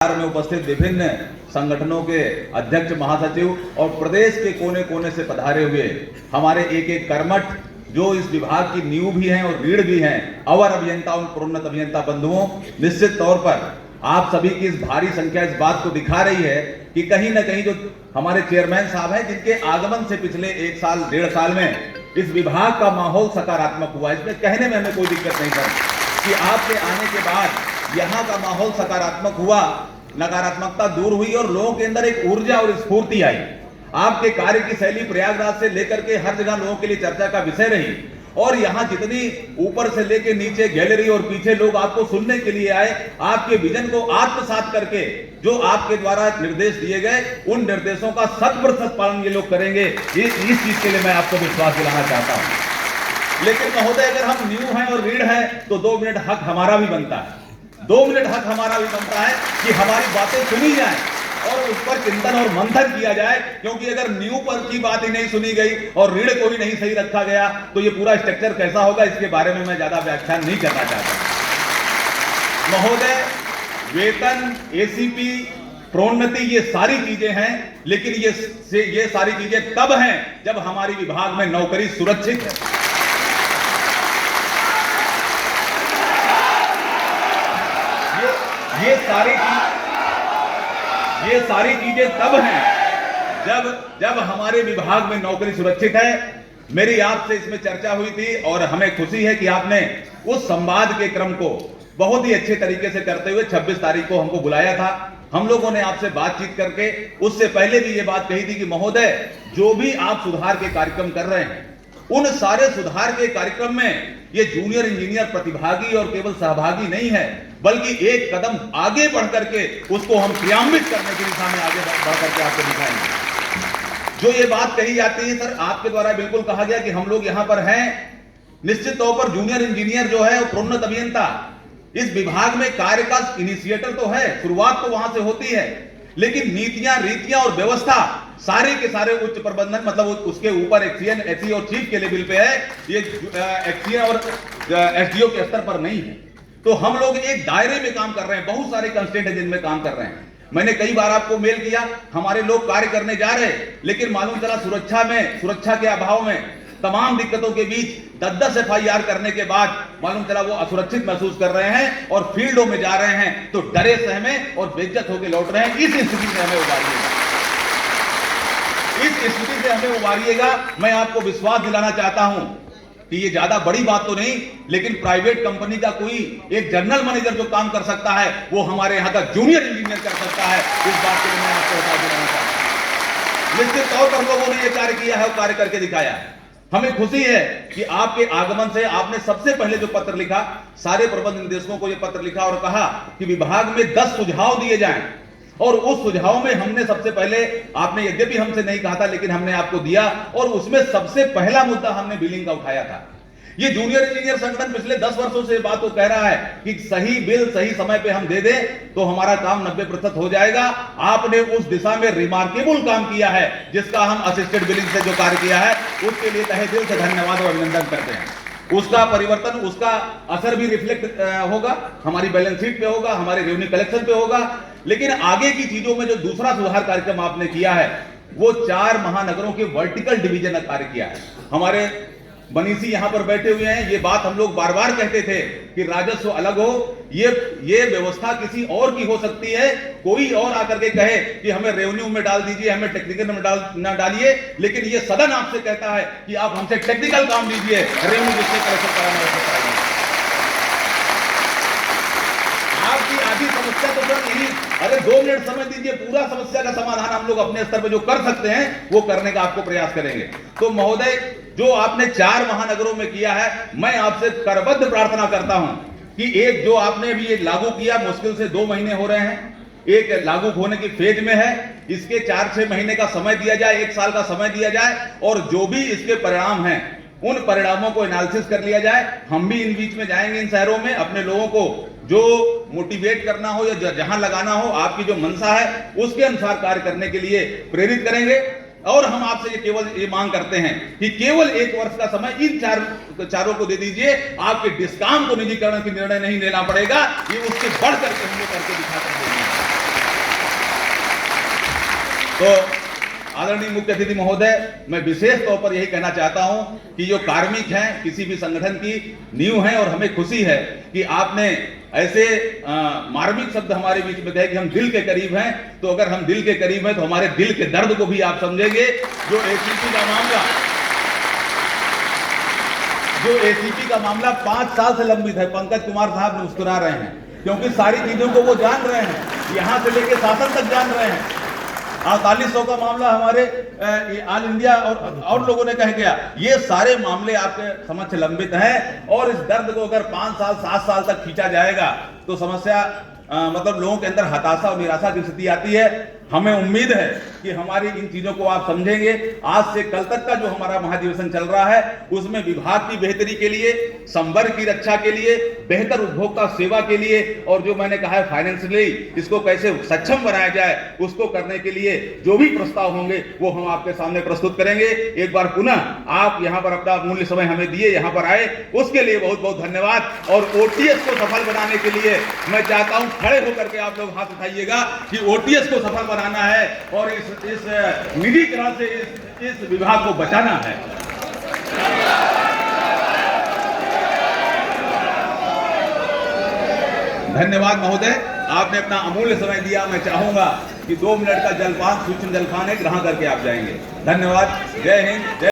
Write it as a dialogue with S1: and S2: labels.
S1: में उपस्थित विभिन्न संगठनों के अध्यक्ष महासचिव और प्रदेश के कोने कोने से पधारे हुए हमारे एक एक कर्मठ जो इस विभाग की नींव भी हैं और रीढ़ भी हैं, अवर अभियंता और प्रोन्नत अभियंता बंधुओं, निश्चित तौर पर आप सभी की इस भारी संख्या इस बात को दिखा रही है कि कहीं ना कहीं जो हमारे चेयरमैन साहब हैं, जिनके आगमन से पिछले एक साल डेढ़ साल में इस विभाग का माहौल सकारात्मक हुआ। इसमें कहने में हमें कोई दिक्कत नहीं सर कि आपके आने के बाद यहाँ का माहौल सकारात्मक हुआ, नकारात्मकता दूर हुई और लोगों के अंदर एक ऊर्जा और स्फूर्ति आई। आपके कार्य की शैली प्रयागराज से लेकर के हर जगह लोगों के लिए चर्चा का विषय रही और यहाँ जितनी ऊपर से लेकर नीचे गैलरी और पीछे लोग आपको सुनने के लिए आए, आपके विजन को आत्मसात करके जो आपके द्वारा निर्देश दिए गए उन निर्देशों का 100% पालन ये लोग करेंगे। इस चीज के लिए मैं आपको विश्वास दिलाना चाहता हूं। लेकिन महोदय, अगर हम न्यू हैं और रीढ़ हैं तो 2 मिनट हक हमारा भी बनता है, 2 मिनट हक हमारा भी बनता है कि हमारी बातें सुनी जाए और उस पर चिंतन और मंथन किया जाए, क्योंकि अगर न्यू पर की बात ही नहीं सुनी गई और रीढ़ को ही नहीं सही रखा गया तो ये पूरा स्ट्रक्चर कैसा होगा, इसके बारे में मैं ज्यादा व्याख्यान नहीं करना चाहता। महोदय, वेतन, एसीपी, प्रोन्नति, ये सारी चीजें हैं, लेकिन ये सारी चीजें तब हैं जब हमारी विभाग में नौकरी सुरक्षित है। ये सारी चीजें तब हैं जब हमारे विभाग में नौकरी सुरक्षित है। मेरी आपसे इसमें चर्चा हुई थी और हमें खुशी है कि आपने उस संवाद के क्रम को बहुत ही अच्छे तरीके से करते हुए 26 तारीख को हमको बुलाया था। हम लोगों ने आपसे बातचीत करके उससे पहले भी ये बात कही थी कि महोदय, जो भी आप सुधार के कार्यक्रम कर रहे हैं उन सारे सुधार के कार्यक्रम में ये जूनियर इंजीनियर प्रतिभागी और केवल सहभागी नहीं है, बल्कि एक कदम आगे बढ़ करके उसको हम क्रियान्वित करने की दिशा में आगे बढ़ करके आपको दिखाएंगे। जो ये बात कही जाती है सर, आपके द्वारा बिल्कुल कहा गया कि हम लोग यहाँ पर हैं, निश्चित तौर पर जूनियर इंजीनियर जो है प्रोन्नत अभियंता इस विभाग में कार्य का इनिशिएटर तो है, शुरुआत तो वहां से होती है, लेकिन नीतियां, रीतियां और व्यवस्था सारे के सारे उच्च प्रबंधन मतलब उसके ऊपर एक्सीएन, एसई और चीफ के लेवल पे है, ये एक्सीएन और एसडीओ के स्तर पर नहीं है। तो हम लोग एक दायरे में काम कर रहे हैं, बहुत सारे कंस्टेंट है जिनमें काम कर रहे हैं। मैंने कई बार आपको मेल किया, हमारे लोग कार्य करने जा रहे हैं, लेकिन मालूम चला सुरक्षा के अभाव में तमाम दिक्कतों के बीच 10-10 FIR करने के बाद मालूम चला वो असुरक्षित महसूस कर रहे हैं और फील्डों में जा रहे हैं तो डरे सहमे और बेइज्जत होकर लौट रहे हैं। इस स्थिति से हमें उबारिएगा, इस स्थिति से हमें उबारिएगा। मैं आपको विश्वास दिलाना चाहता हूं कि ये ज्यादा बड़ी बात तो नहीं, लेकिन प्राइवेट कंपनी का कोई एक जनरल मैनेजर जो काम कर सकता है वो हमारे यहाँ का जूनियर इंजीनियर कर सकता है। इस बात के लिए मैं आपको बता देना चाहता हूं। निश्चित तौर पर लोगों ने ये कार्य किया है और कार्य करके दिखाया है। हमें खुशी है कि आपके आगमन से आपने सबसे पहले जो पत्र लिखा, सारे प्रबंध निदेशकों को ये पत्र लिखा और कहा कि विभाग में 10 सुझाव दिए जाएं और उस सुझाव में हमने सबसे पहले, आपने यद्यपि हमसे नहीं कहा था लेकिन हमने आपको दिया और उसमें सबसे पहला मुद्दा हमने बिलिंग का उठाया था। ये जूनियर इंजीनियर संगठन पिछले 10 वर्षों से बात को कह रहा है कि सही बिल सही समय पे हम दे दें तो हमारा काम 90% हो जाएगा। आपने उस दिशा में रिमार्केबल काम किया है, जिसका हम असिस्टेड बिलिंग से जो कार्य किया है उसके लिए तहे दिल से धन्यवाद और अभिनंदन करते हैं। उसका परिवर्तन, उसका असर भी रिफ्लेक्ट होगा, हमारी बैलेंस शीट पे होगा, हमारे रेवेन्यू कलेक्शन पे होगा। लेकिन आगे की चीजों में जो दूसरा सुधार कार्यक्रम आपने किया है वो 4 महानगरों के वर्टिकल डिवीजन का कार्य किया है। हमारे मनीषी यहां पर बैठे हुए हैं, ये बात हम लोग बार बार कहते थे कि राजस्व अलग हो, ये व्यवस्था किसी और की हो सकती है। कोई और आकर के कहे कि हमें रेवेन्यू में डाल दीजिए, हमें टेक्निकल में ना डालिए, लेकिन ये सदन आपसे कहता है कि आप हमसे टेक्निकल काम लीजिए, रेवेन्यू जिससे कलेक्शन कराना है। आपकी आधी समस्या तो सर यही, अरे 2 मिनट समय दीजिए, पूरा समस्या का समाधान हम लोग अपने स्तर पे जो कर सकते हैं वो करने का आपको प्रयास करेंगे। तो महोदय, जो आपने 4 महानगरों में किया है, मैं आपसे करबद्ध प्रार्थना करता हूं कि एक जो आपने भी ये लागू किया, मुश्किल से 2 महीने हो रहे हैं, एक लागू होने की फेज में है, इसके 4-6 महीने का समय दिया जाए, 1 साल का समय दिया जाए और जो भी इसके परिणाम हैं उन परिणामों को एनालिसिस कर लिया जाए। हम भी इन बीच में जाएंगे, इन शहरों में अपने लोगों को जो मोटिवेट करना हो या जहां लगाना हो, आपकी जो मंशा है उसके अनुसार कार्य करने के लिए प्रेरित करेंगे। और हम आपसे केवल ये मांग करते हैं कि केवल 1 वर्ष का समय इन चारों को दे दीजिए। आपके डिस्काम को निजीकरण की निर्णय नहीं लेना पड़ेगा, ये उससे बढ़ करके हम लोग करके दिखा सकते हैं। तो आदरणीय मुख्य अतिथि महोदय, मैं विशेष तौर पर यही कहना चाहता हूं कि जो कार्मिक हैं किसी भी संगठन की नींव हैं, और हमें खुशी है कि आपने ऐसे मार्मिक शब्द हमारे बीच में कहे कि हम दिल के करीब हैं। तो अगर हम दिल के करीब हैं तो हमारे दिल के दर्द को भी आप समझेंगे। जो एसीपी का मामला 5 साल से लंबित है, पंकज कुमार साहब मुस्कुरा रहे हैं, क्योंकि सारी चीजों को वो जान रहे हैं, यहां से लेकर शासन तक जान रहे हैं। 4800 का मामला हमारे ऑल इंडिया और लोगों ने कह गया। ये सारे मामले आपके समक्ष लंबित हैं, और इस दर्द को अगर 5 साल 7 साल तक खींचा जाएगा तो समस्या मतलब लोगों के अंदर हताशा और निराशा की स्थिति आती है। हमें उम्मीद है कि हमारी इन चीजों को आप समझेंगे। आज से कल तक का जो हमारा महाधिवेशन चल रहा है उसमें विभाग की बेहतरी के लिए, संवर्ग की रक्षा के लिए, बेहतर उपभोक्ता सेवा के लिए, और जो मैंने कहा है फाइनेंशियली इसको कैसे सक्षम बनाया जाए, उसको करने के लिए जो भी प्रस्ताव होंगे वो हम आपके सामने प्रस्तुत करेंगे। एक बार पुनः आप यहाँ पर अपना अमूल्य समय हमें दिए, यहाँ पर आए, उसके लिए बहुत बहुत धन्यवाद। और ओटीएस को सफल बनाने के लिए मैं चाहता हूँ खड़े होकर के आप लोग हाथ उठाइएगा कि ओटीएस को सफल बनाना है और इस निजीकरण से इस विभाग को बचाना है। धन्यवाद महोदय, आपने अपना अमूल्य समय दिया। मैं चाहूंगा कि 2 मिनट का जलपान, सूक्ष्म जलपान है, ग्रहण करके आप जाएंगे। धन्यवाद। जय हिंद।